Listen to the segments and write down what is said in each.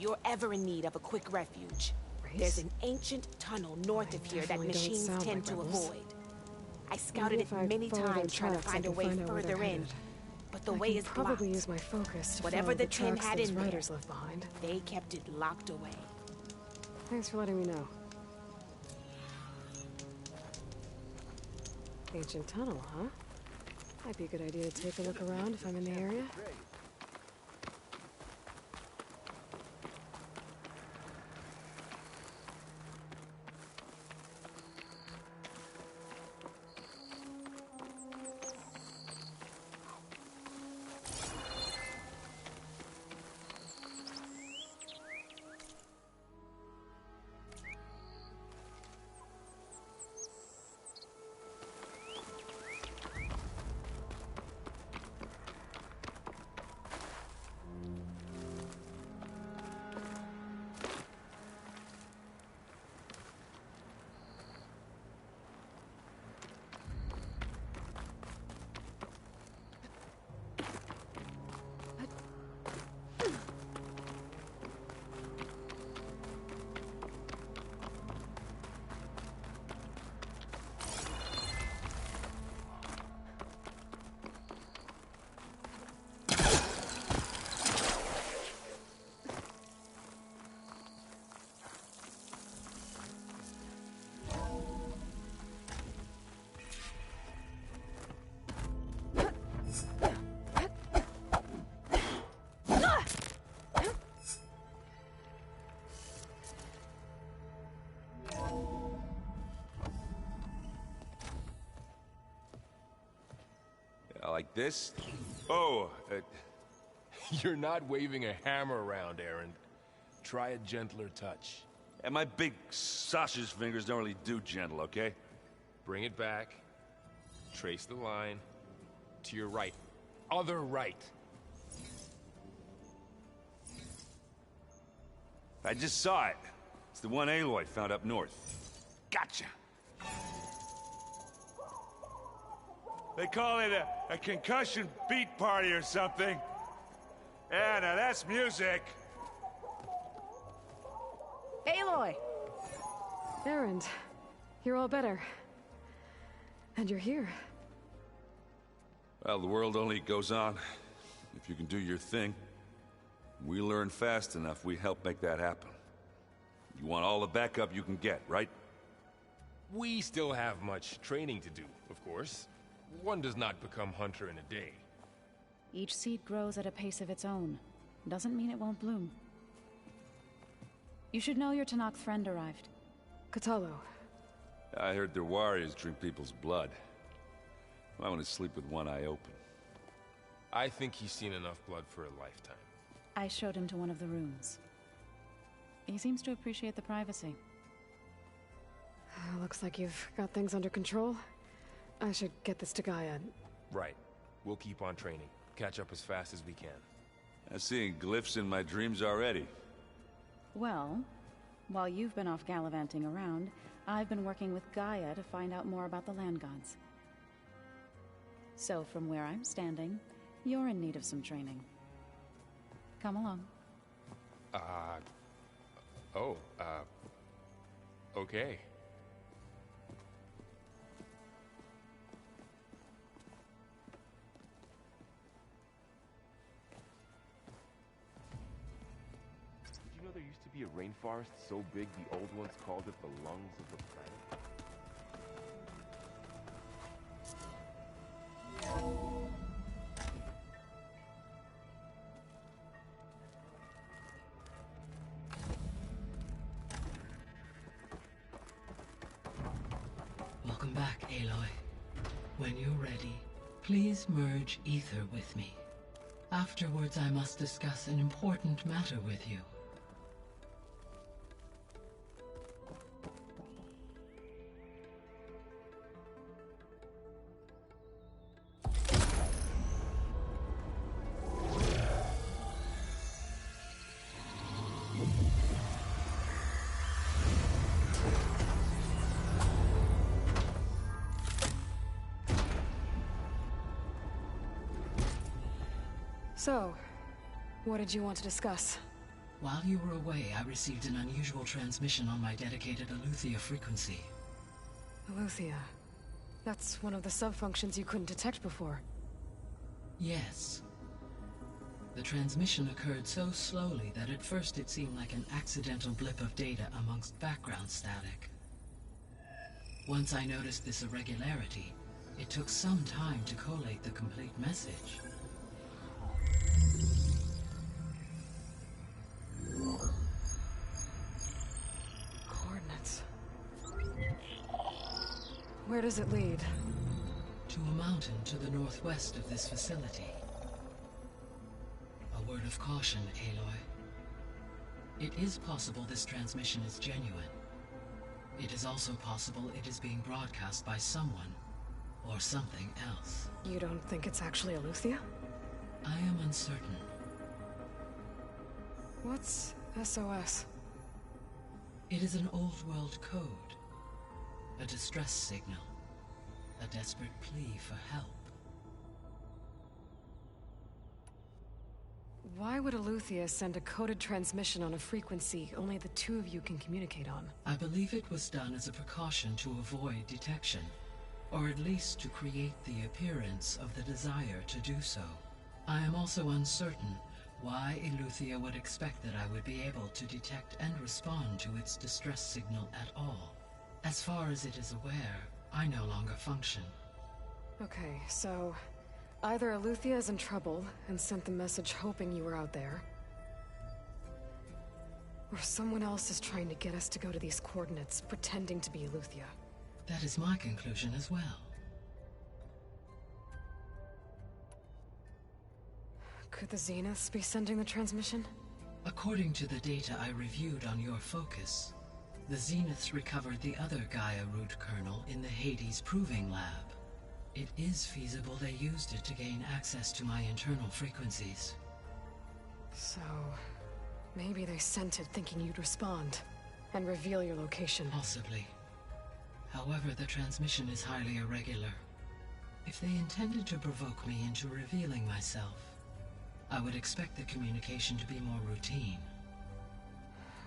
you're ever in need of a quick refuge. Race? There's an ancient tunnel north of here that machines tend to avoid. I scouted it many times trying to find a way further in, but the way is blocked. Probably use my focus to whatever the tin had in there, riders left behind. They kept it locked away. Thanks for letting me know. Ancient tunnel, huh? Might be a good idea to take a look around if I'm in the area. Like this? Oh, You're not waving a hammer around, Erend. Try a gentler touch. and my big sausage fingers don't really do gentle, okay? Bring it back. Trace the line. To your right. Other right. I just saw it. It's the one Aloy found up north. Gotcha! They call it a concussion beat party or something. Yeah, now that's music. Aloy! Erend, you're all better. And you're here. Well, the world only goes on if you can do your thing. We learn fast enough, we help make that happen. You want all the backup you can get, right? We still have much training to do, of course. One does not become hunter in a day. Each seed grows at a pace of its own. Doesn't mean it won't bloom. You should know your Tenakth friend arrived. Kotallo. I heard their warriors drink people's blood. I want to sleep with one eye open. I think he's seen enough blood for a lifetime. I showed him to one of the rooms. He seems to appreciate the privacy. Looks like you've got things under control. I should get this to Gaia. Right. We'll keep on training. Catch up as fast as we can. I'm seeing glyphs in my dreams already. Well, while you've been off gallivanting around, I've been working with Gaia to find out more about the land gods. So from where I'm standing, you're in need of some training. Come along. Okay. Did you know there used to be a rainforest so big the old ones called it the lungs of the planet? Welcome back, Aloy. When you're ready, please merge ether with me. Afterwards, I must discuss an important matter with you. So, what did you want to discuss? While you were away, I received an unusual transmission on my dedicated Eleuthia frequency. Eleuthia. That's one of the sub-functions you couldn't detect before. Yes. The transmission occurred so slowly that at first it seemed like an accidental blip of data amongst background static. Once I noticed this irregularity, it took some time to collate the complete message. Coordinates. Where does it lead? To a mountain to the northwest of this facility. A word of caution, Aloy. It is possible this transmission is genuine. It is also possible it is being broadcast by someone, or something else. You don't think it's actually Eleuthia? I am uncertain. What's SOS? It is an old-world code. A distress signal. A desperate plea for help. Why would Eleuthia send a coded transmission on a frequency only the two of you can communicate on? I believe it was done as a precaution to avoid detection, or at least to create the appearance of the desire to do so. I am also uncertain why Eleuthia would expect that I would be able to detect and respond to its distress signal at all. As far as it is aware, I no longer function. Okay, so either Eleuthia is in trouble and sent the message hoping you were out there, or someone else is trying to get us to go to these coordinates, pretending to be Eleuthia. That is my conclusion as well. Could the Zeniths be sending the transmission? According to the data I reviewed on your focus, the Zeniths recovered the other Gaia root kernel in the Hades Proving Lab. It is feasible they used it to gain access to my internal frequencies. So, maybe they sent it thinking you'd respond, and reveal your location. Possibly. However, the transmission is highly irregular. If they intended to provoke me into revealing myself, I would expect the communication to be more routine.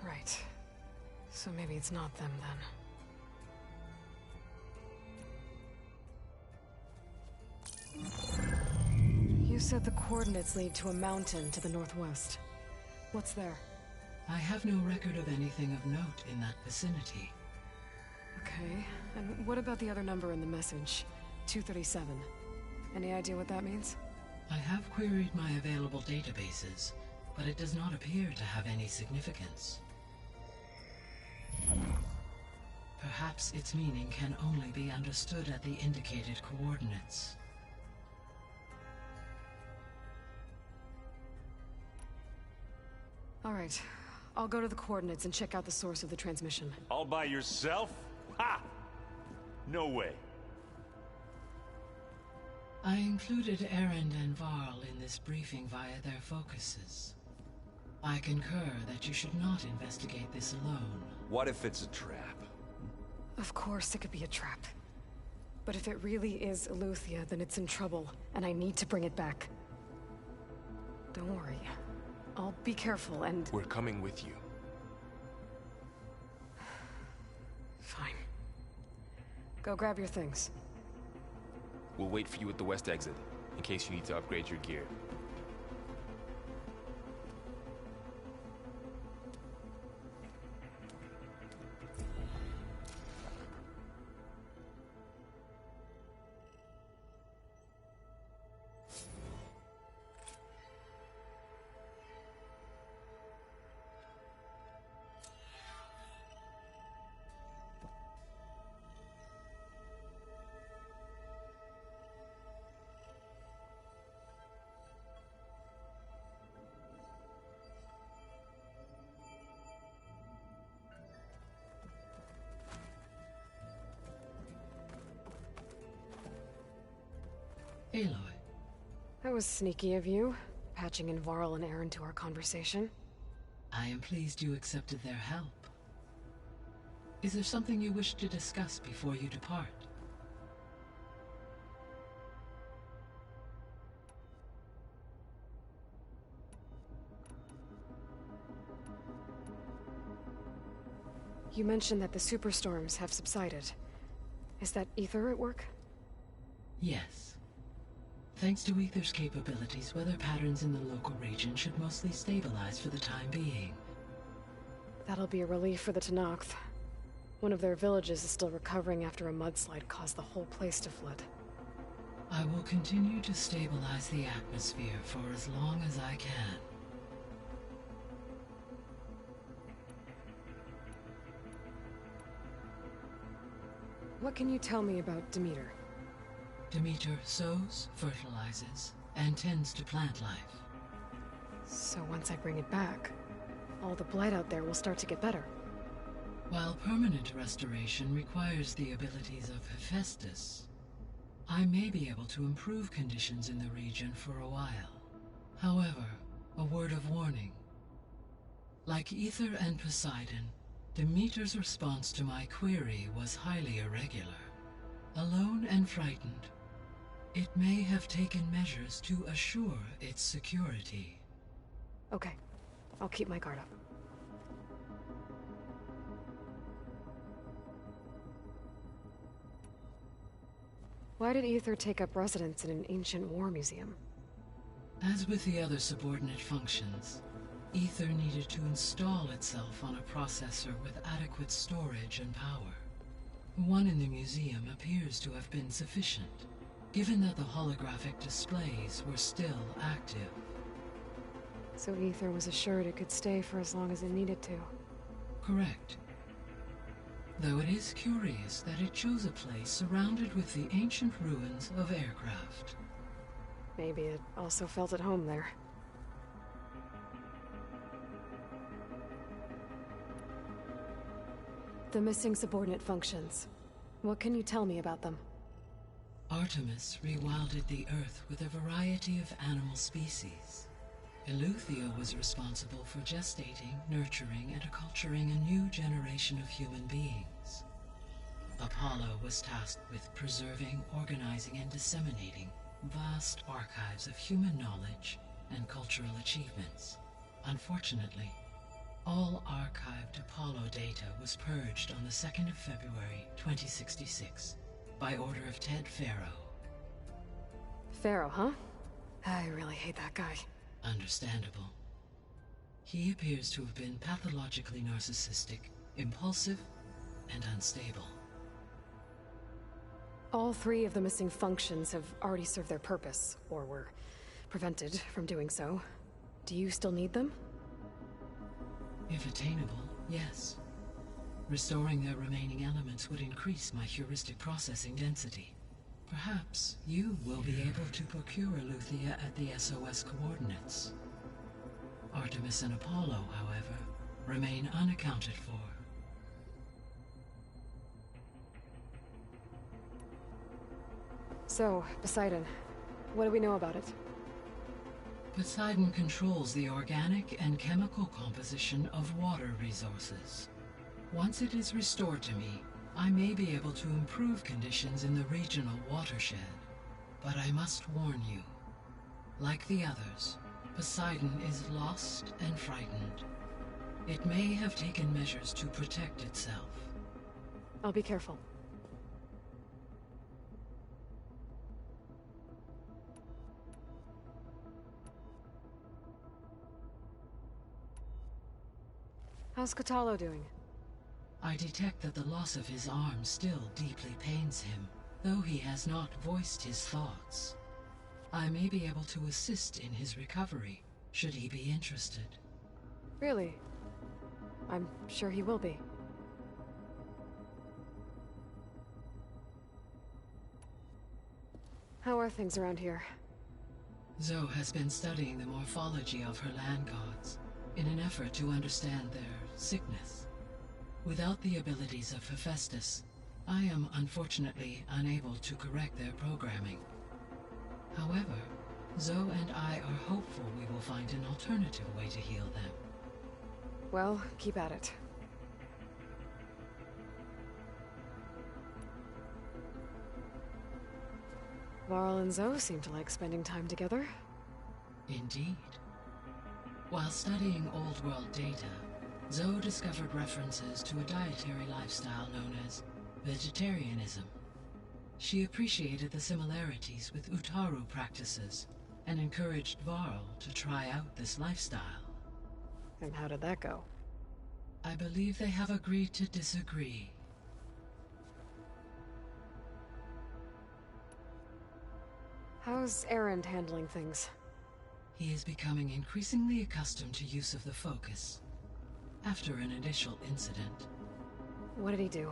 Right. So maybe it's not them then. You said the coordinates lead to a mountain to the northwest. What's there? I have no record of anything of note in that vicinity. Okay, and what about the other number in the message? 237. Any idea what that means? I have queried my available databases, but it does not appear to have any significance. Perhaps its meaning can only be understood at the indicated coordinates. All right, I'll go to the coordinates and check out the source of the transmission. All by yourself? Ha! No way. I included Erend and Varl in this briefing via their focuses. I concur that you should not investigate this alone. What if it's a trap? Of course it could be a trap. But if it really is Eleuthia, then it's in trouble, and I need to bring it back. Don't worry. I'll be careful and... We're coming with you. Fine. Go grab your things. We'll wait for you at the west exit, in case you need to upgrade your gear. Aloy. That was sneaky of you, patching in Varl and Erend to our conversation. I am pleased you accepted their help. Is there something you wish to discuss before you depart? You mentioned that the superstorms have subsided. Is that Aether at work? Yes. Thanks to Aether's capabilities, weather patterns in the local region should mostly stabilize for the time being. That'll be a relief for the Tenakth. One of their villages is still recovering after a mudslide caused the whole place to flood. I will continue to stabilize the atmosphere for as long as I can. What can you tell me about Demeter? Demeter sows, fertilizes, and tends to plant life. So once I bring it back, all the blight out there will start to get better. While permanent restoration requires the abilities of Hephaestus, I may be able to improve conditions in the region for a while. However, a word of warning. Like Aether and Poseidon, Demeter's response to my query was highly irregular. Alone and frightened, it may have taken measures to assure its security. Okay, I'll keep my guard up. Why did Aether take up residence in an ancient war museum? As with the other subordinate functions, Aether needed to install itself on a processor with adequate storage and power. The one in the museum appears to have been sufficient, given that the holographic displays were still active. So Aether was assured it could stay for as long as it needed to. Correct. Though it is curious that it chose a place surrounded with the ancient ruins of aircraft. Maybe it also felt at home there. The missing subordinate functions. What can you tell me about them? Artemis rewilded the Earth with a variety of animal species. Eleuthia was responsible for gestating, nurturing, and acculturating a new generation of human beings. Apollo was tasked with preserving, organizing, and disseminating vast archives of human knowledge and cultural achievements. Unfortunately, all archived Apollo data was purged on the 2nd of February, 2066, by order of Ted Faro. Faro, huh? I really hate that guy. Understandable. He appears to have been pathologically narcissistic, impulsive, and unstable. All 3 of the missing functions have already served their purpose, or were prevented from doing so. Do you still need them? If attainable, yes. Restoring their remaining elements would increase my heuristic processing density. Perhaps you will be able to procure Eleuthia at the SOS coordinates. Artemis and Apollo, however, remain unaccounted for. So, Poseidon, what do we know about it? Poseidon controls the organic and chemical composition of water resources. Once it is restored to me, I may be able to improve conditions in the regional watershed. But I must warn you, like the others, Poseidon is lost and frightened. It may have taken measures to protect itself. I'll be careful. How's Kotallo doing? I detect that the loss of his arm still deeply pains him, though he has not voiced his thoughts. I may be able to assist in his recovery, should he be interested. Really? I'm sure he will be. How are things around here? Zoe has been studying the morphology of her land gods, in an effort to understand their sickness. Without the abilities of Hephaestus, I am unfortunately unable to correct their programming. However, Zoe and I are hopeful we will find an alternative way to heal them. Well, keep at it. Varl and Zoe seem to like spending time together. Indeed. While studying old world data, Zoe discovered references to a dietary lifestyle known as vegetarianism. She appreciated the similarities with Utaru practices and encouraged Varl to try out this lifestyle. And how did that go? I believe they have agreed to disagree. How's Erend handling things? He is becoming increasingly accustomed to use of the focus, after an initial incident. What did he do?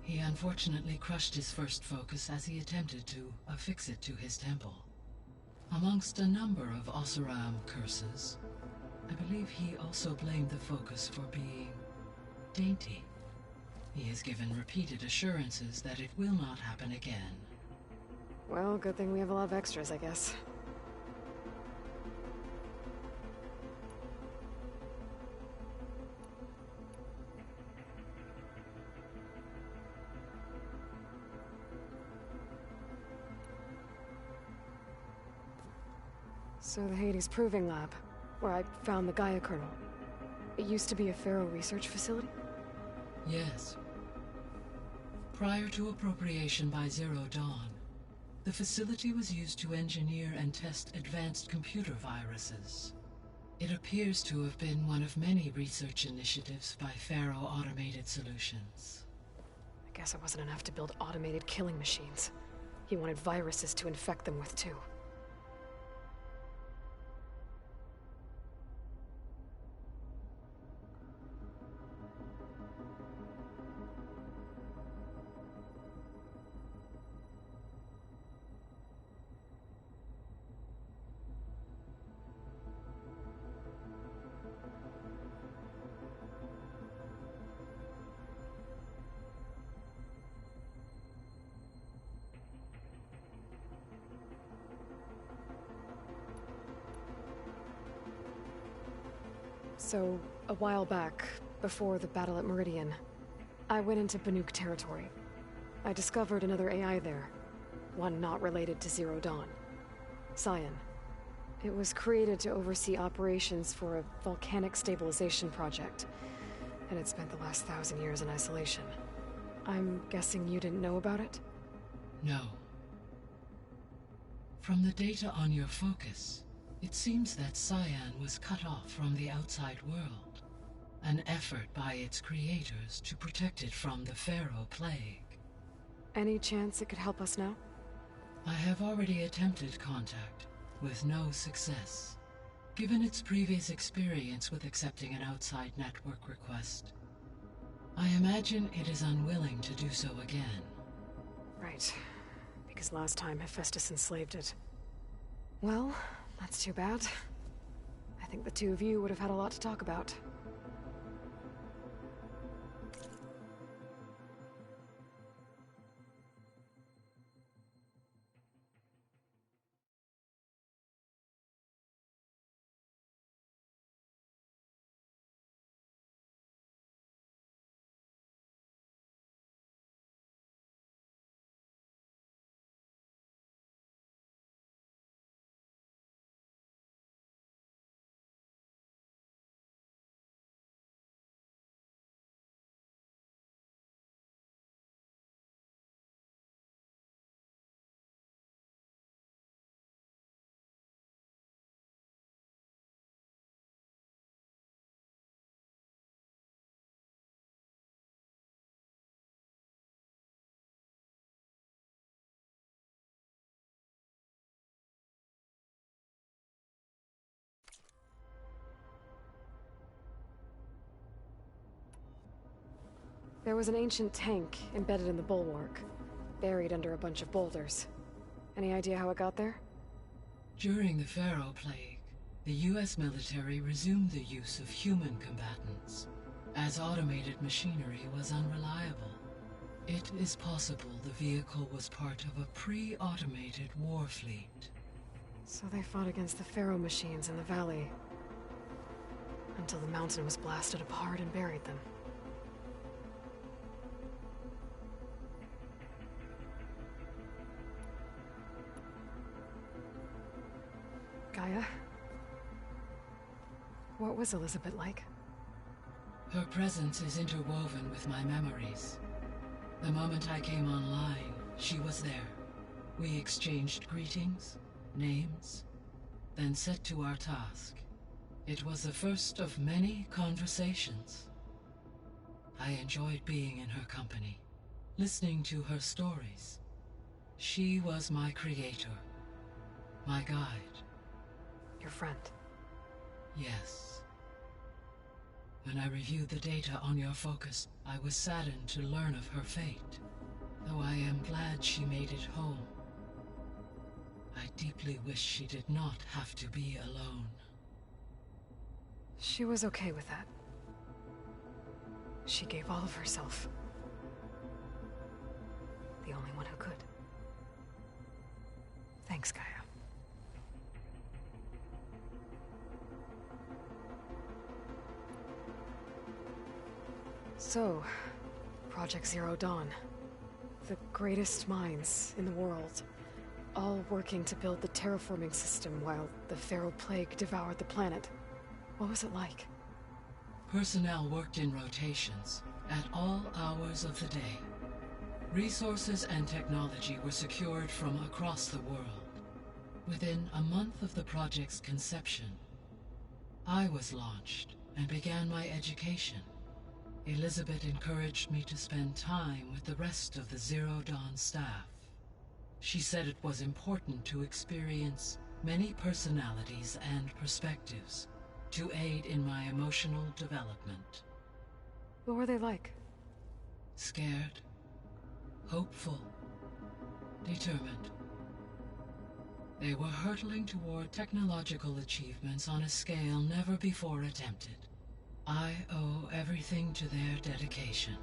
He unfortunately crushed his first focus as he attempted to affix it to his temple. Amongst a number of Oseram curses, I believe he also blamed the focus for being dainty. He has given repeated assurances that it will not happen again. Well, good thing we have a lot of extras, I guess. So the Hades Proving Lab, where I found the Gaia kernel. It used to be a Pharaoh research facility? Yes. Prior to appropriation by Zero Dawn, the facility was used to engineer and test advanced computer viruses. It appears to have been one of many research initiatives by Pharaoh Automated Solutions. I guess it wasn't enough to build automated killing machines. He wanted viruses to infect them with, too. So, a while back, before the battle at Meridian, I went into Banuk territory. I discovered another AI there, one not related to Zero Dawn. Cyan. It was created to oversee operations for a volcanic stabilization project, and it spent the last 1,000 years in isolation. I'm guessing you didn't know about it? No. From the data on your focus, it seems that Cyan was cut off from the outside world, an effort by its creators to protect it from the Pharaoh Plague. Any chance it could help us now? I have already attempted contact, with no success. Given its previous experience with accepting an outside network request, I imagine it is unwilling to do so again. Right. Because last time Hephaestus enslaved it. Well, that's too bad. I think the two of you would have had a lot to talk about. There was an ancient tank embedded in the bulwark, buried under a bunch of boulders. Any idea how it got there? During the Pharaoh Plague, the US military resumed the use of human combatants, as automated machinery was unreliable. It is possible the vehicle was part of a pre-automated war fleet. So they fought against the Pharaoh machines in the valley, until the mountain was blasted apart and buried them. Gaia? What was Elizabeth like? Her presence is interwoven with my memories. The moment I came online, she was there. We exchanged greetings, names, then set to our task. It was the first of many conversations. I enjoyed being in her company, listening to her stories. She was my creator, my guide. Your friend. Yes. When I reviewed the data on your focus, I was saddened to learn of her fate, though I am glad she made it home. I deeply wish she did not have to be alone. She was okay with that. She gave all of herself. The only one who could. Thanks, Gaia. So, Project Zero Dawn. The greatest minds in the world, all working to build the terraforming system while the Feral Plague devoured the planet. What was it like? Personnel worked in rotations, at all hours of the day. Resources and technology were secured from across the world. Within a month of the project's conception, I was launched and began my education. Elizabeth encouraged me to spend time with the rest of the Zero Dawn staff. She said it was important to experience many personalities and perspectives to aid in my emotional development. What were they like? Scared, hopeful, determined. They were hurtling toward technological achievements on a scale never before attempted. I owe everything to their dedication.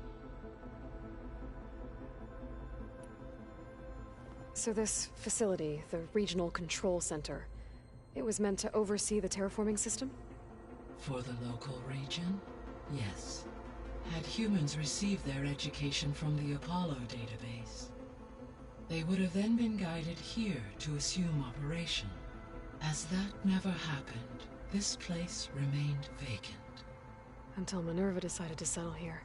So this facility, the Regional Control Center, it was meant to oversee the terraforming system? For the local region, yes. Had humans received their education from the Apollo database, they would have then been guided here to assume operation. As that never happened, this place remained vacant. Until Minerva decided to settle here.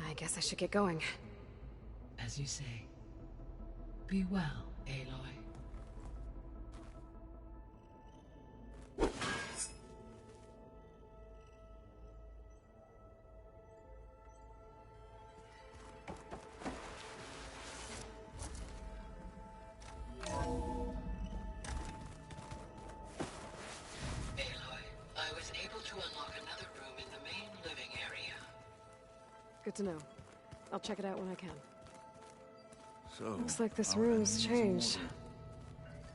I guess I should get going. As you say. Be well, Aloy. Good to know. I'll check it out when I can. So, looks like this room's changed.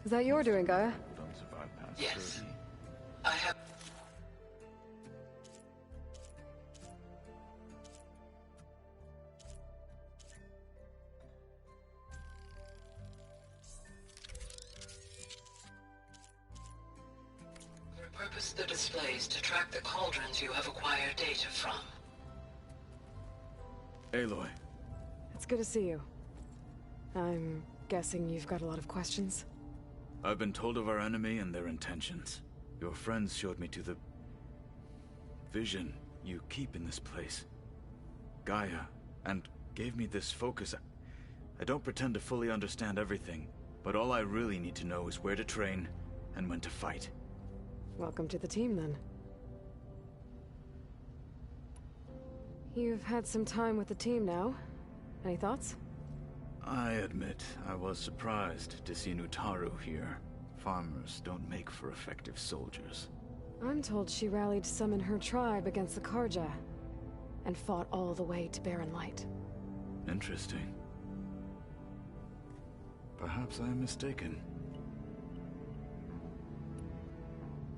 Is that your doing, Gaia? Yes. I have... Repurpose the displays to track the cauldrons you have acquired data from. Aloy. It's good to see you. I'm guessing you've got a lot of questions? I've been told of our enemy and their intentions. Your friends showed me to the vision you keep in this place, Gaia, and gave me this focus. I don't pretend to fully understand everything, but all I really need to know is where to train and when to fight. Welcome to the team, then. You've had some time with the team now. Any thoughts? I admit, I was surprised to see Nutaru here. Farmers don't make for effective soldiers. I'm told she rallied some in her tribe against the Karja, and fought all the way to Barren Light. Interesting. Perhaps I am mistaken.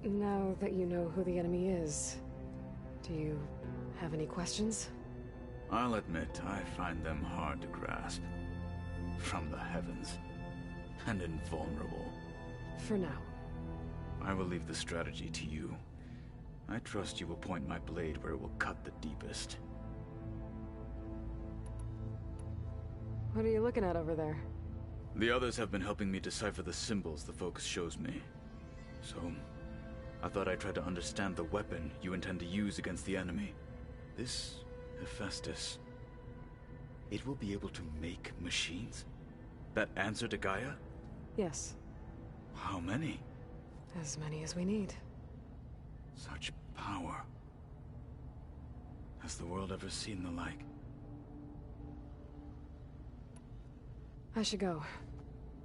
Now that you know who the enemy is, do you have any questions? I'll admit, I find them hard to grasp. From the heavens. And invulnerable. For now. I will leave the strategy to you. I trust you will point my blade where it will cut the deepest. What are you looking at over there? The others have been helping me decipher the symbols the Focus shows me. So, I thought I'd try to understand the weapon you intend to use against the enemy. This Hephaestus, it will be able to make machines? That answer to Gaia? Yes. How many? As many as we need. Such power. Has the world ever seen the like? I should go.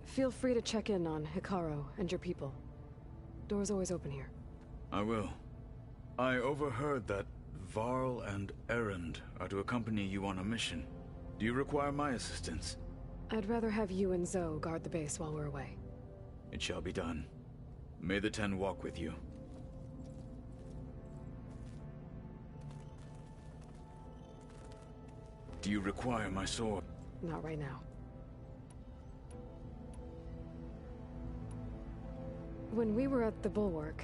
Feel free to check in on Hikaru and your people. Door's always open here. I will. I overheard that Varl and Erend are to accompany you on a mission. Do you require my assistance? I'd rather have you and Zoe guard the base while we're away. It shall be done. May the Ten walk with you. Do you require my sword? Not right now. When we were at the Bulwark,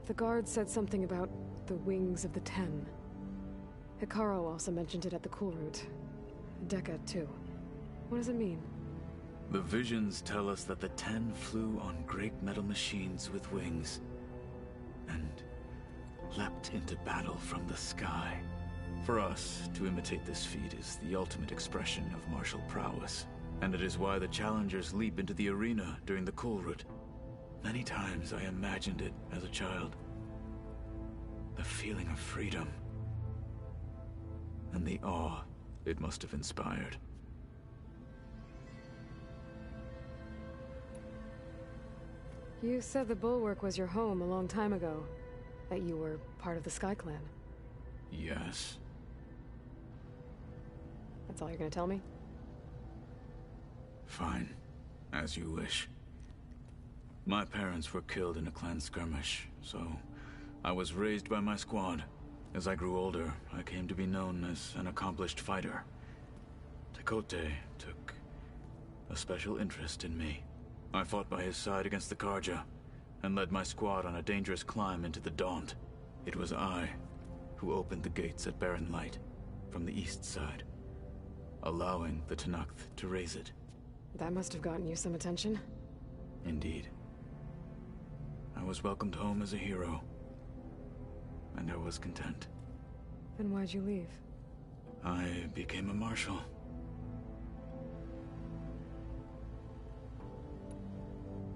the guard said something about the Wings of the Ten. Hikaru also mentioned it at the Cool Route. Dekka, too. What does it mean? The visions tell us that the Ten flew on great metal machines with wings, and leapt into battle from the sky. For us, to imitate this feat is the ultimate expression of martial prowess, and it is why the challengers leap into the arena during the Cool Route. Many times I imagined it as a child. The feeling of freedom, and the awe it must have inspired. You said the Bulwark was your home a long time ago. That you were part of the Sky Clan. Yes. That's all you're gonna tell me? Fine. As you wish. My parents were killed in a clan skirmish, so I was raised by my squad. As I grew older, I came to be known as an accomplished fighter. Tekotteh took a special interest in me. I fought by his side against the Carja, and led my squad on a dangerous climb into the Daunt. It was I who opened the gates at Barren Light, from the east side, allowing the Tenakth to raise it. That must have gotten you some attention. Indeed. I was welcomed home as a hero, and I was content. Then why'd you leave? I became a marshal.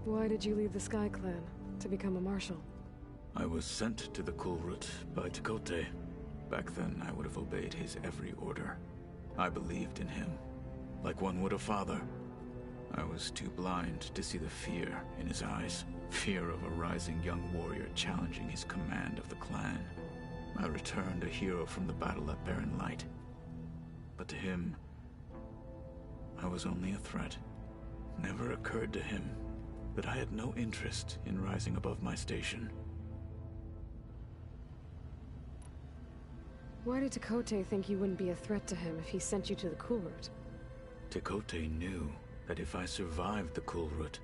Why did you leave the Sky Clan to become a marshal? I was sent to the Cool Route by Tekotteh. Back then, I would have obeyed his every order. I believed in him, like one would a father. I was too blind to see the fear in his eyes. Fear of a rising young warrior challenging his command of the clan. I returned a hero from the battle at Barren Light. But to him, I was only a threat. Never occurred to him that I had no interest in rising above my station. Why did Tekotteh think you wouldn't be a threat to him if he sent you to the Cool Route? Tekotteh knew that if I survived the Cool Route,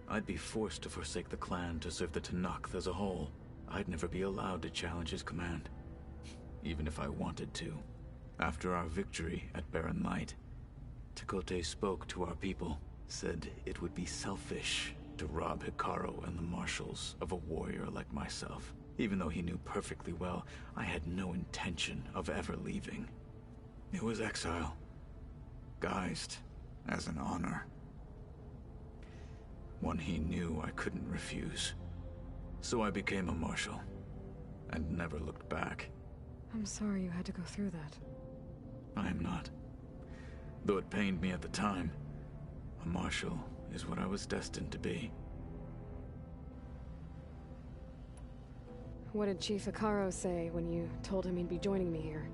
I'd be forced to forsake the clan to serve the Tenakth as a whole. I'd never be allowed to challenge his command, even if I wanted to. After our victory at Barren Light, Tekotteh spoke to our people, said it would be selfish to rob Hikaru and the marshals of a warrior like myself. Even though he knew perfectly well, I had no intention of ever leaving. It was exile, guised as an honor. One he knew I couldn't refuse. So I became a marshal, and never looked back. I'm sorry you had to go through that. I am not. Though it pained me at the time, a marshal is what I was destined to be. What did Chief Hikaru say when you told him he'd be joining me here?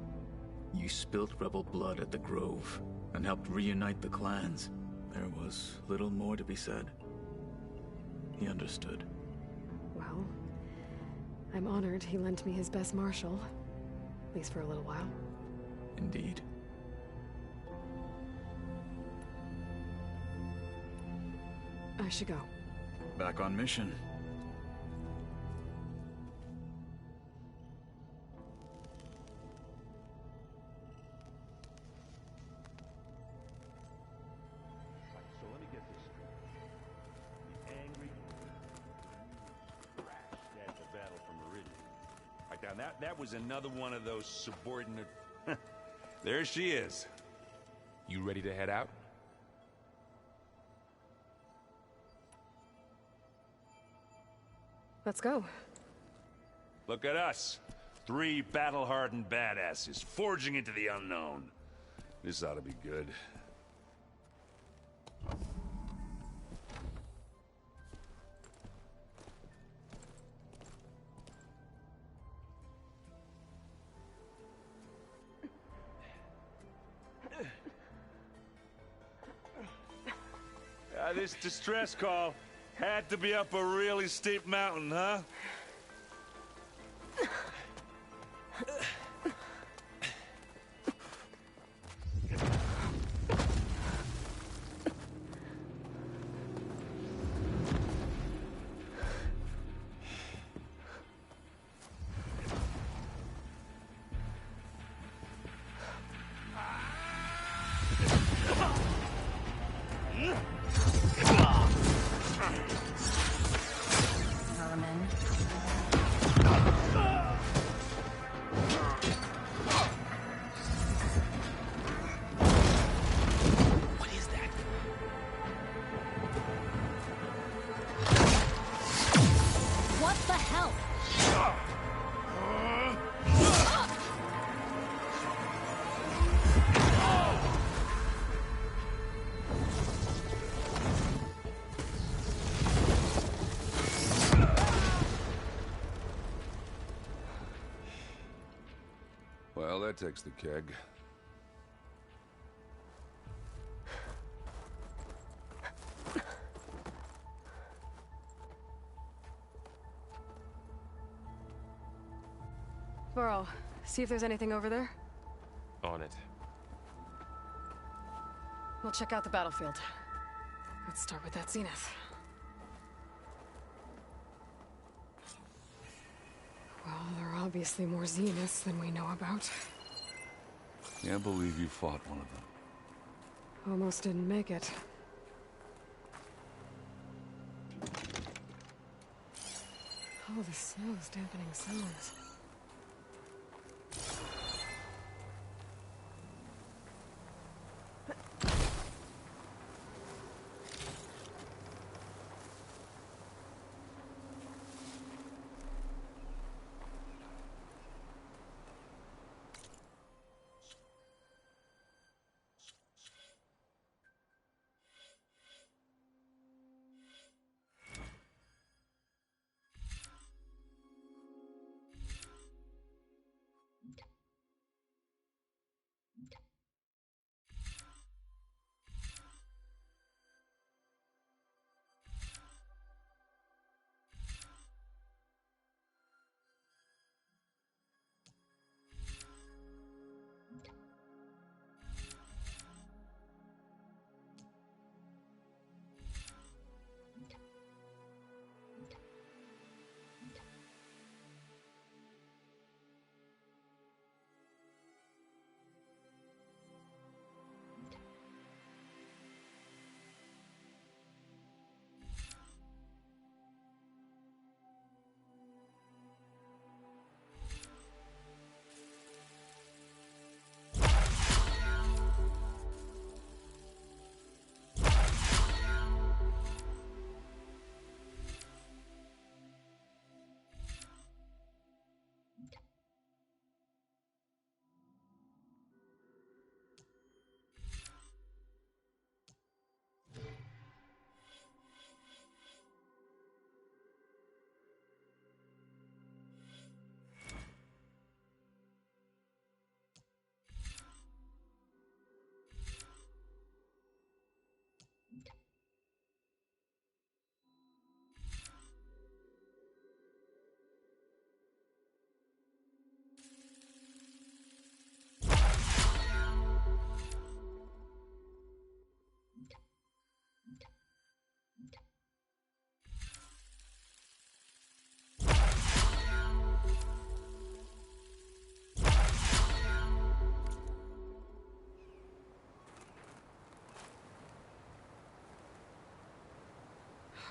You spilt rebel blood at the Grove, and helped reunite the clans. There was little more to be said. He understood. Well, I'm honored he lent me his best marshal. At least for a little while. Indeed. I should go. Back on mission. So let me get this straight. that was another one of those subordinate... There she is. You ready to head out? Let's go. Look at us. 3 battle-hardened badasses forging into the unknown. This ought to be good. This distress call had to be up a really steep mountain, huh? Well, that takes the keg. Varl, see if there's anything over there. On it. We'll check out the battlefield. Let's start with that Zenith. Well, there are obviously more Zeniths than we know about. Can't believe you fought one of them. Almost didn't make it. Oh, the snow's dampening sounds.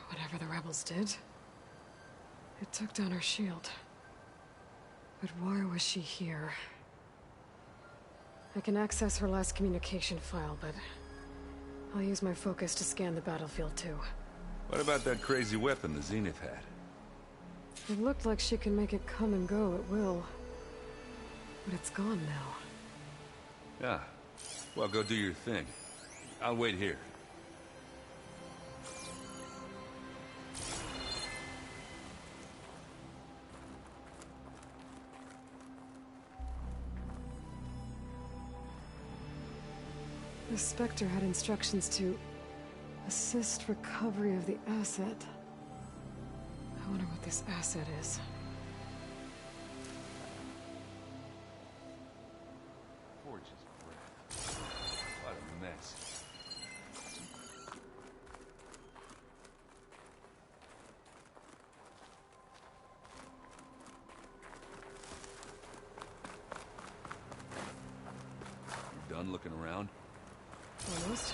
Whatever the rebels did, it took down our shield. But why was she here? I can access her last communication file, but I'll use my focus to scan the battlefield too. What about that crazy weapon the Zenith had? It looked like she can make it come and go at will. But it's gone now. Yeah. Well, go do your thing. I'll wait here. The Spectre had instructions to assist recovery of the asset. I wonder what this asset is. Gorgeous breath. What a mess. You done looking around? Almost.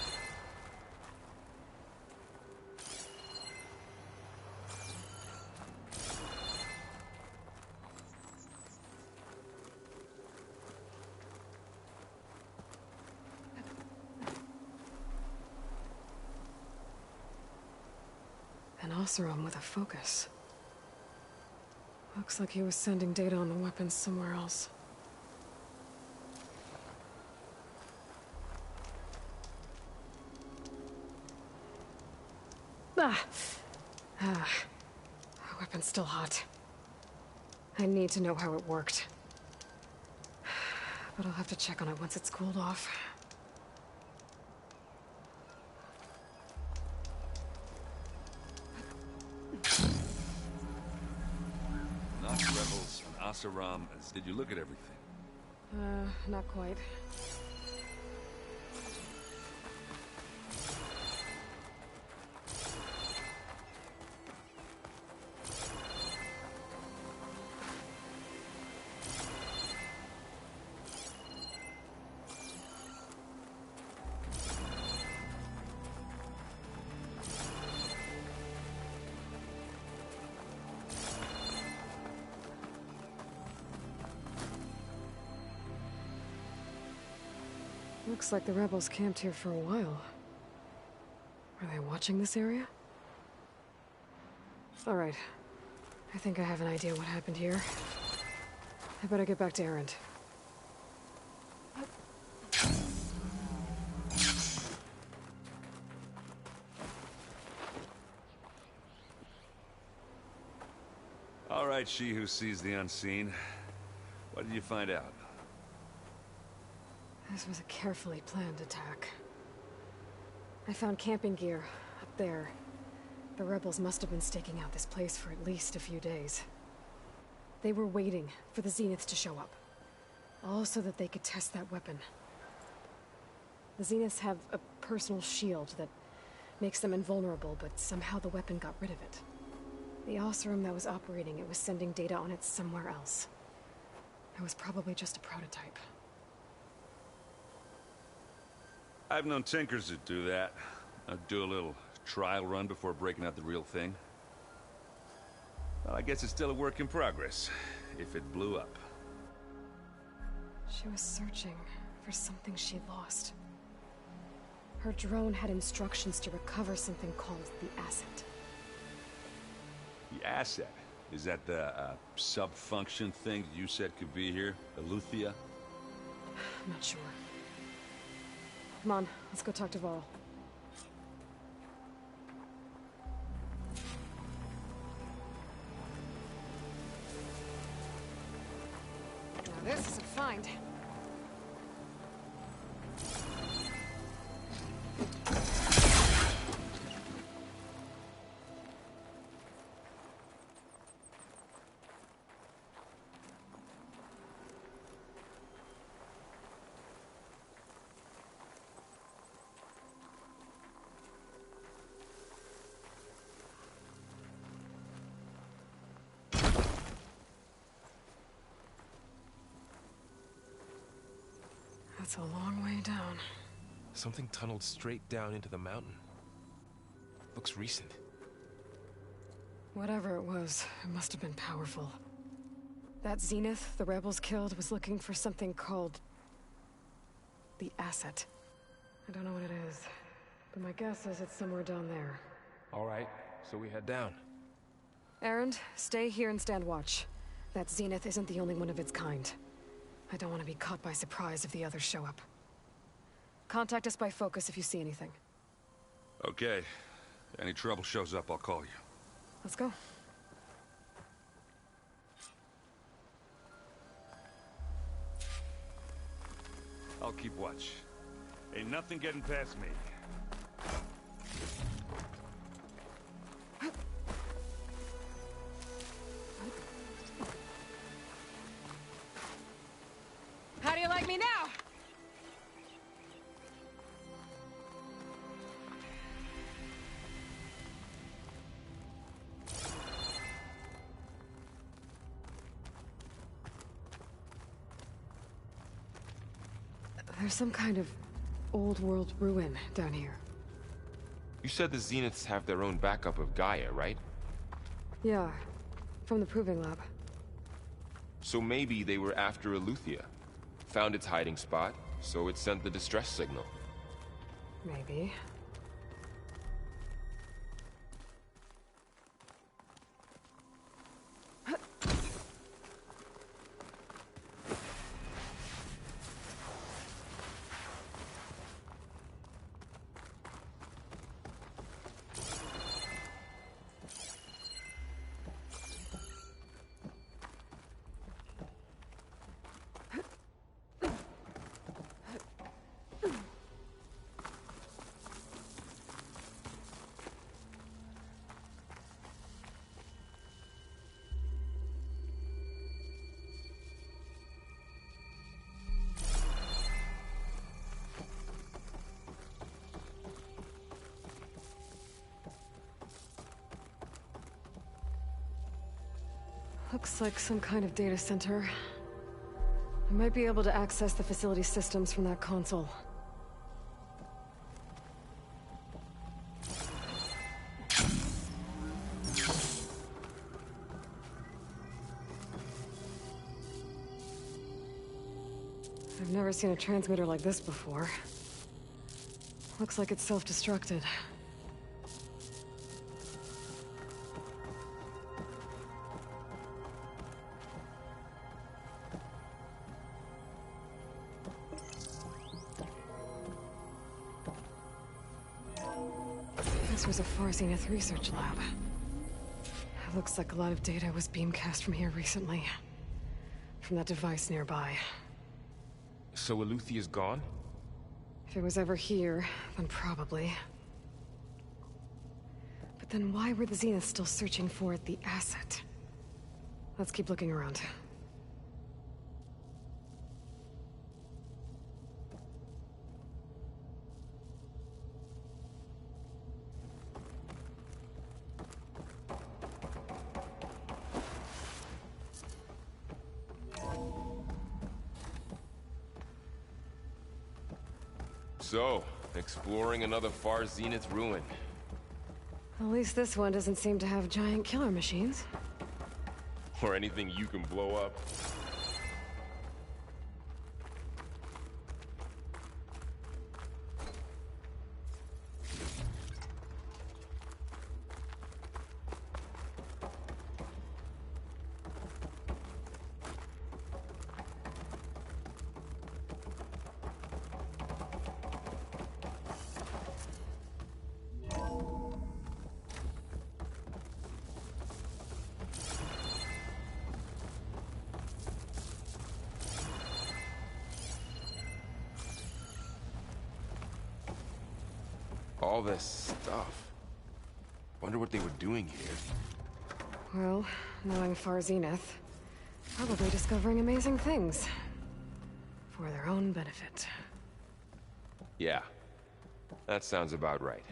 An Oseram with a focus. Looks like he was sending data on the weapons somewhere else. The weapon's still hot. I need to know how it worked. But I'll have to check on it once it's cooled off. Not rebels, an Oseram. Did you look at everything? Not quite. Looks like the rebels camped here for a while. Are they watching this area? All right. I think I have an idea what happened here. I better get back to Erend. All right, she who sees the unseen. What did you find out? This was a carefully planned attack. I found camping gear up there. The rebels must have been staking out this place for at least a few days. They were waiting for the Zeniths to show up. All so that they could test that weapon. The Zeniths have a personal shield that makes them invulnerable, but somehow the weapon got rid of it. The Oseram that was operating it was sending data on it somewhere else. It was probably just a prototype. I've known tinkers that do that. I'd do a little trial run before breaking out the real thing. Well, I guess it's still a work in progress, if it blew up. She was searching for something she lost. Her drone had instructions to recover something called the asset. The asset? Is that the sub-function thing you said could be here? Eleuthia? I'm not sure. Come on, let's go talk to Varl. Now this is a find. That's a long way down. Something tunneled straight down into the mountain. Looks recent. Whatever it was, it must have been powerful. That Zenith the rebels killed was looking for something called... the Asset. I don't know what it is, but my guess is it's somewhere down there. All right, so we head down. Erend, stay here and stand watch. That Zenith isn't the only one of its kind. I don't want to be caught by surprise if the others show up. Contact us by focus if you see anything. Okay. Any trouble shows up, I'll call you. Let's go. I'll keep watch. Ain't nothing getting past me. How do you like me now? There's some kind of old world ruin down here. You said the Zeniths have their own backup of Gaia, right? Yeah, from the Proving Lab. So maybe they were after Eleuthia. Found its hiding spot, so it sent the distress signal. Maybe. Looks like some kind of data center. I might be able to access the facility systems from that console. I've never seen a transmitter like this before. Looks like it's self-destructed. This was a Far Zenith research lab. It looks like a lot of data was beamcast from here recently. From that device nearby. So Eleuthea's gone? If it was ever here, then probably. But then why were the Zeniths still searching for the asset? Let's keep looking around. So, exploring another Far Zenith ruin. At least this one doesn't seem to have giant killer machines. Or anything you can blow up. All this stuff. Wonder what they were doing here. Well, knowing Far Zenith, probably discovering amazing things. For their own benefit. Yeah, that sounds about right.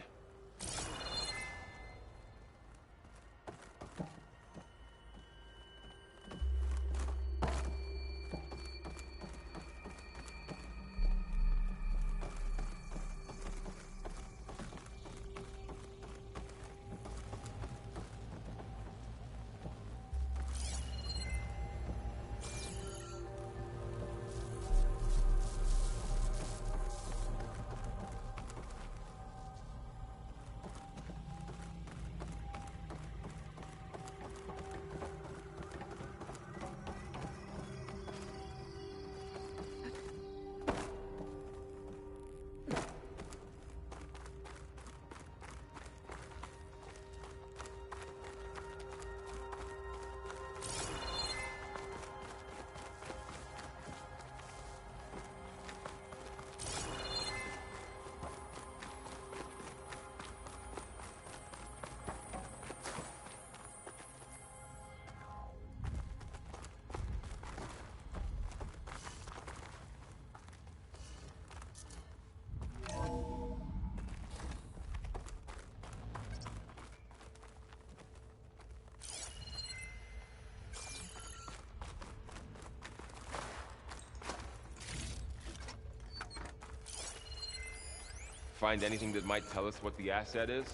Find anything that might tell us what the asset is?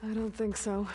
I don't think so.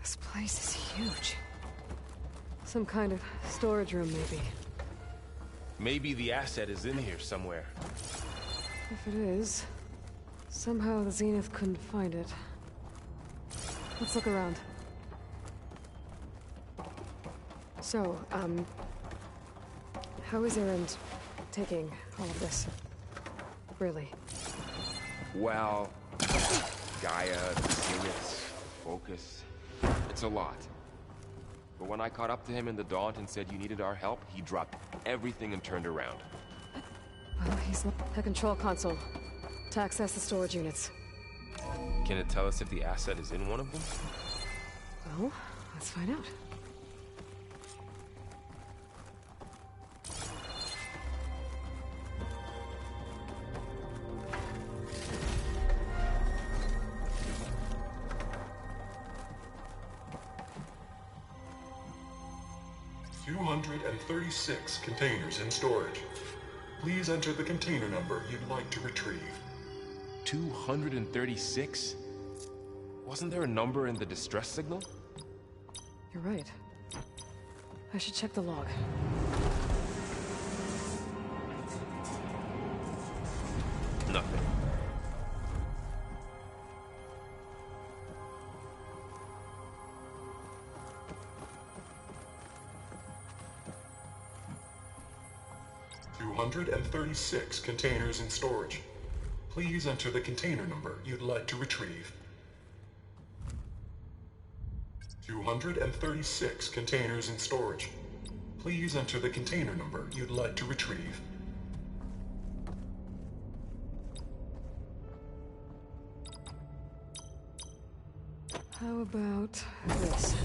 This place is huge. Some kind of storage room, maybe. Maybe the asset is in here somewhere. If it is, somehow the Zenith couldn't find it. Let's look around. So, how is Erend taking all of this? Really? Well, Gaia, the Zenith, Focus. It's a lot. But when I caught up to him in the Daunt and said you needed our help, he dropped everything and turned around. Well, he's the control console to access the storage units. Can it tell us if the asset is in one of them? Well, let's find out. $236 containers in storage. Please enter the container number you'd like to retrieve. 236? Wasn't there a number in the distress signal? You're right. I should check the log. Nothing. $236 containers in storage. Please enter the container number you'd like to retrieve. 236 containers in storage. Please enter the container number you'd like to retrieve. How about this?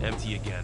Empty again.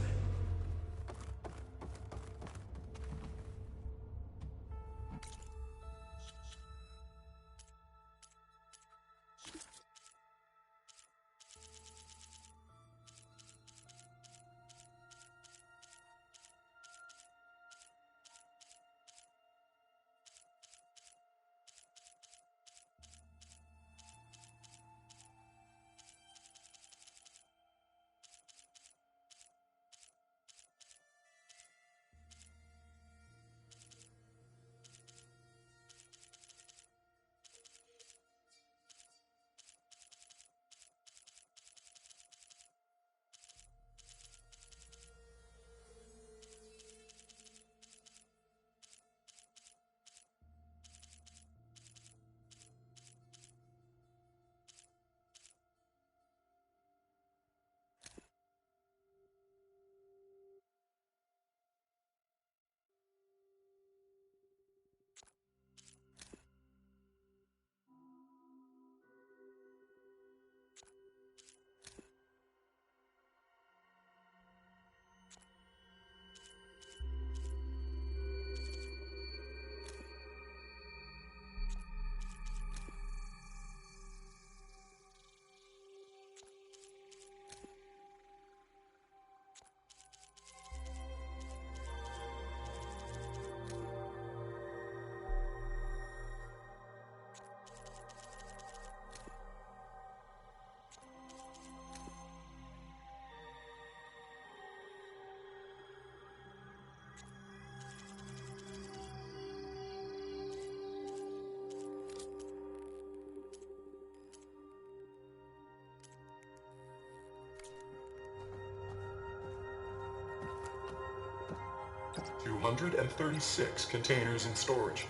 $236 containers in storage.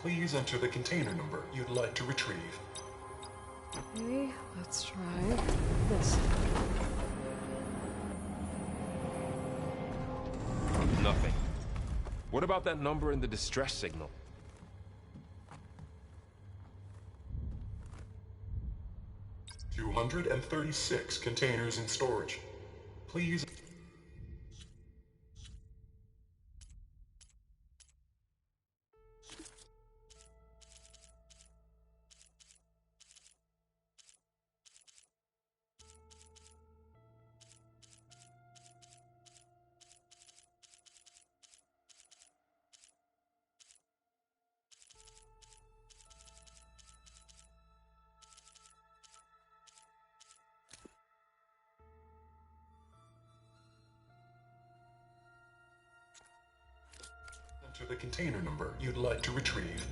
Please enter the container number you'd like to retrieve. Okay, let's try this. Nothing. What about that number in the distress signal? $236 containers in storage. Please. Enter the container number you'd like to retrieve.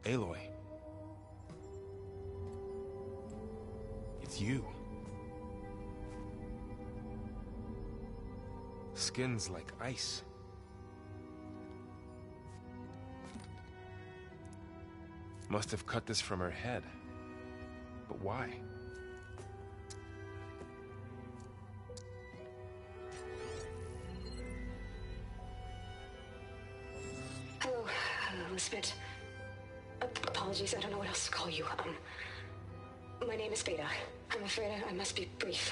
Aloy. It's you. Skin's like ice. Must have cut this from her head. But why? Hello, Elizabeth. Apologies, I don't know what else to call you. My name is Veda. I'm afraid I must be brief.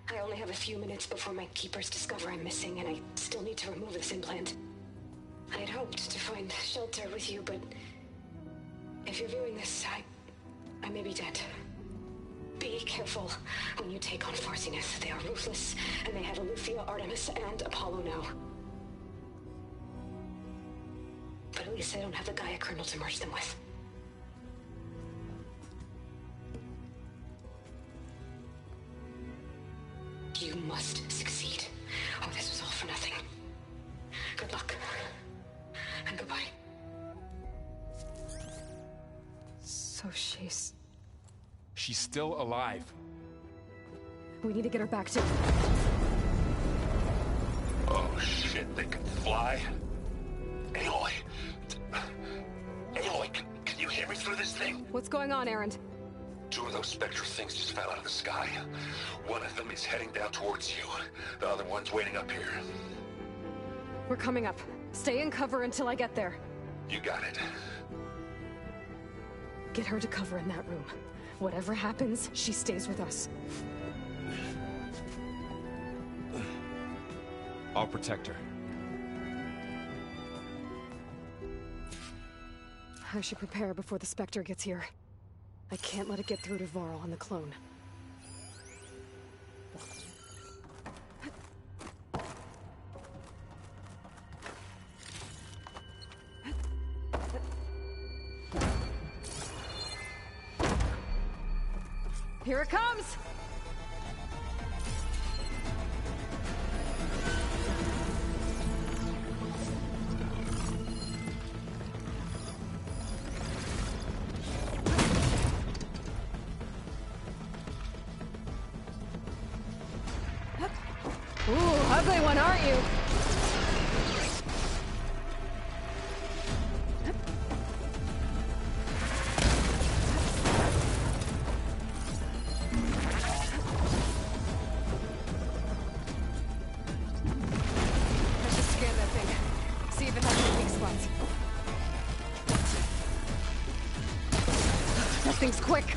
I only have a few minutes before my keepers discover I'm missing, and I still need to remove this implant. I had hoped to find shelter with you, but if you're viewing this, I may be dead. Be careful when you take on Far Zenith. They are ruthless, and they have Eleuthia, Artemis, and Apollo now. But at least I don't have the Gaia kernel to merge them with. You must succeed, or this was all for nothing. Good luck. And goodbye. So she's still alive. We need to get her back to... Oh shit, they can fly? Aloy! Aloy, can you hear me through this thing? What's going on, Erend? Two of those spectral things just fell out of the sky. One of them is heading down towards you. The other one's waiting up here. We're coming up. Stay in cover until I get there. You got it. Get her to cover in that room. Whatever happens, she stays with us. I'll protect her. I should prepare before the Spectre gets here. I can't let it get through to Varl on the clone. Here it comes! Ooh, ugly one, aren't you? Let's just scan that thing. See if it has any weak spots. That thing's quick.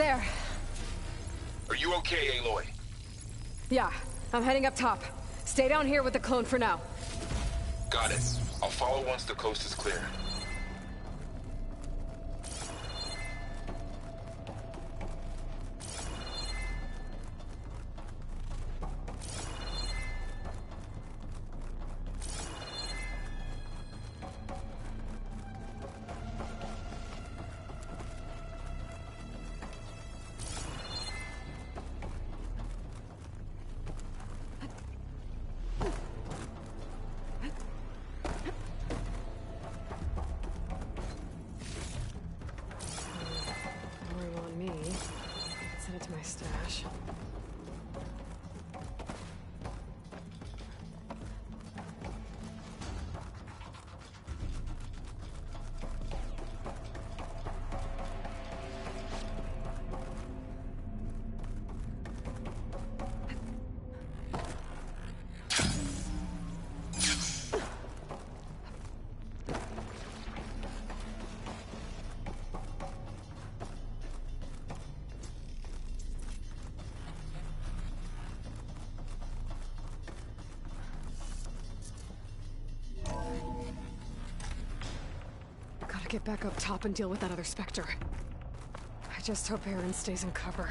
There. Are you okay, Aloy? Yeah, I'm heading up top. Stay down here with the clone for now. Got it. I'll follow once the coast is clear. Send it to my stash. Get back up top and deal with that other Spectre. I just hope Erend stays in cover.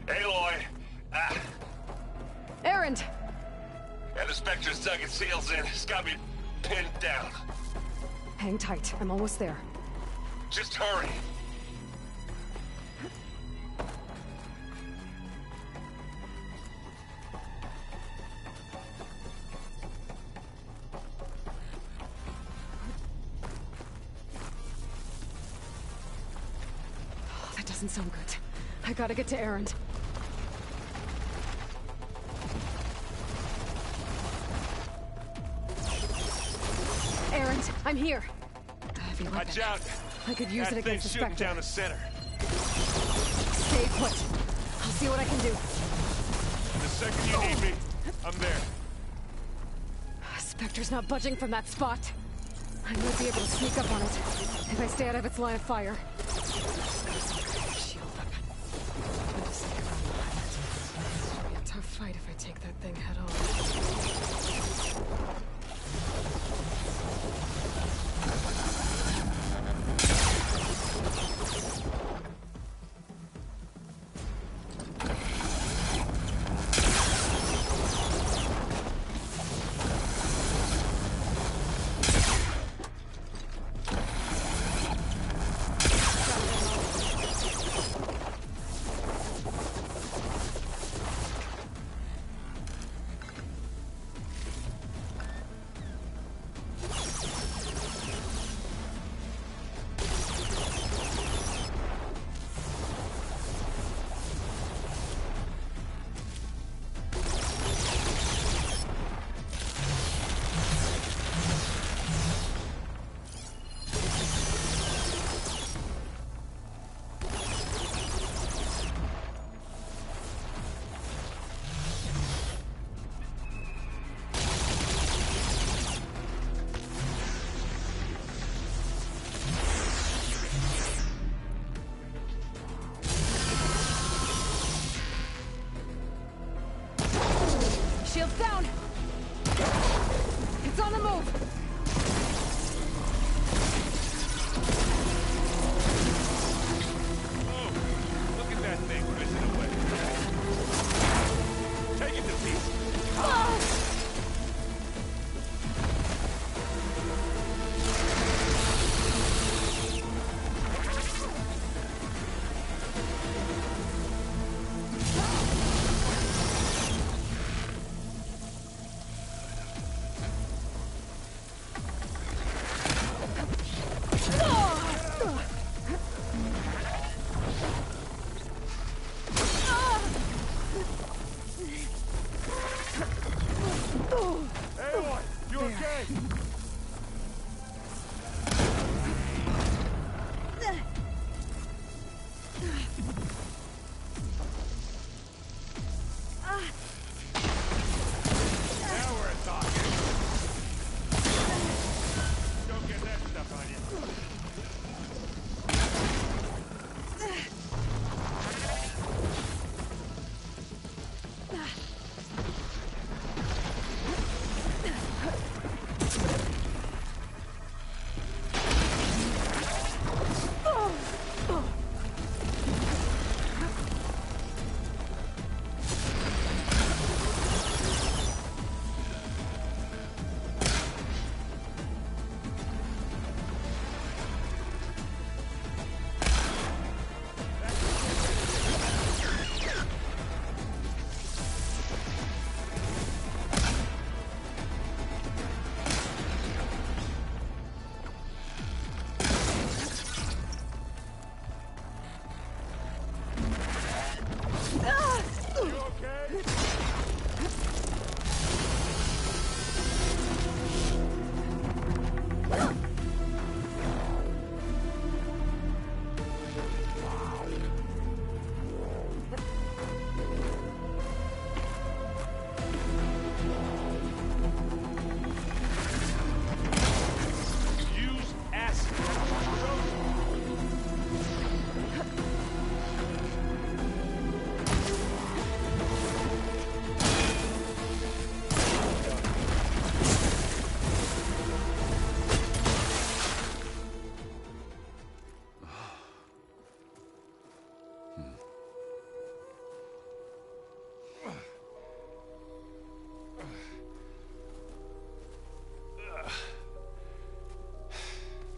Aloy! Erend! And the Spectre's dug its heels in. It's got me pinned down. Hang tight. I'm almost there. Just hurry. Oh, that doesn't sound good. I gotta get to Erend. Erend, I'm here. Watch out! I could use it against the Spectre. Down the center. Stay put. I'll see what I can do. The second you need me, I'm there. Spectre's not budging from that spot. I might be able to sneak up on it if I stay out of its line of fire. Shield weapon. It'll be a tough fight if I take that thing head on.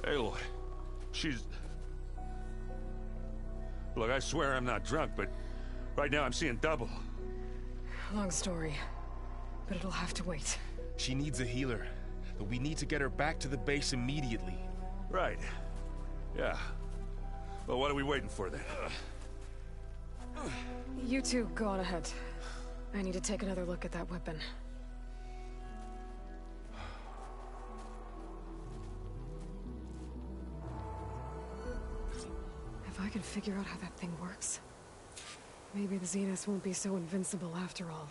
Aloy, she's... Look, I swear I'm not drunk, but right now I'm seeing double. Long story, but it'll have to wait. She needs a healer, but we need to get her back to the base immediately. Right. Yeah. Well, what are we waiting for then? You two go on ahead. I need to take another look at that weapon. If I can figure out how that thing works, maybe the Zeniths won't be so invincible after all.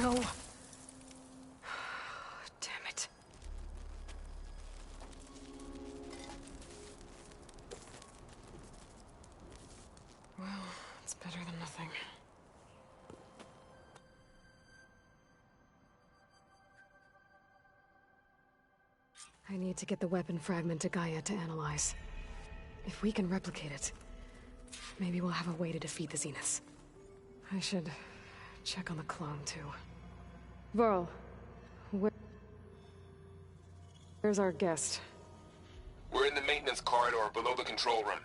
No. Damn it. Well, it's better than nothing. I need to get the weapon fragment to Gaia to analyze. If we can replicate it, maybe we'll have a way to defeat the Zeniths. I should check on the clone, too. Varl, where's our guest? We're in the maintenance corridor below the control room.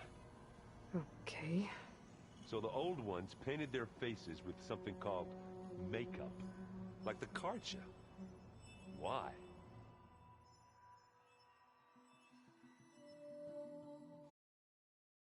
Okay. So the old ones painted their faces with something called makeup. Like the card show. Why?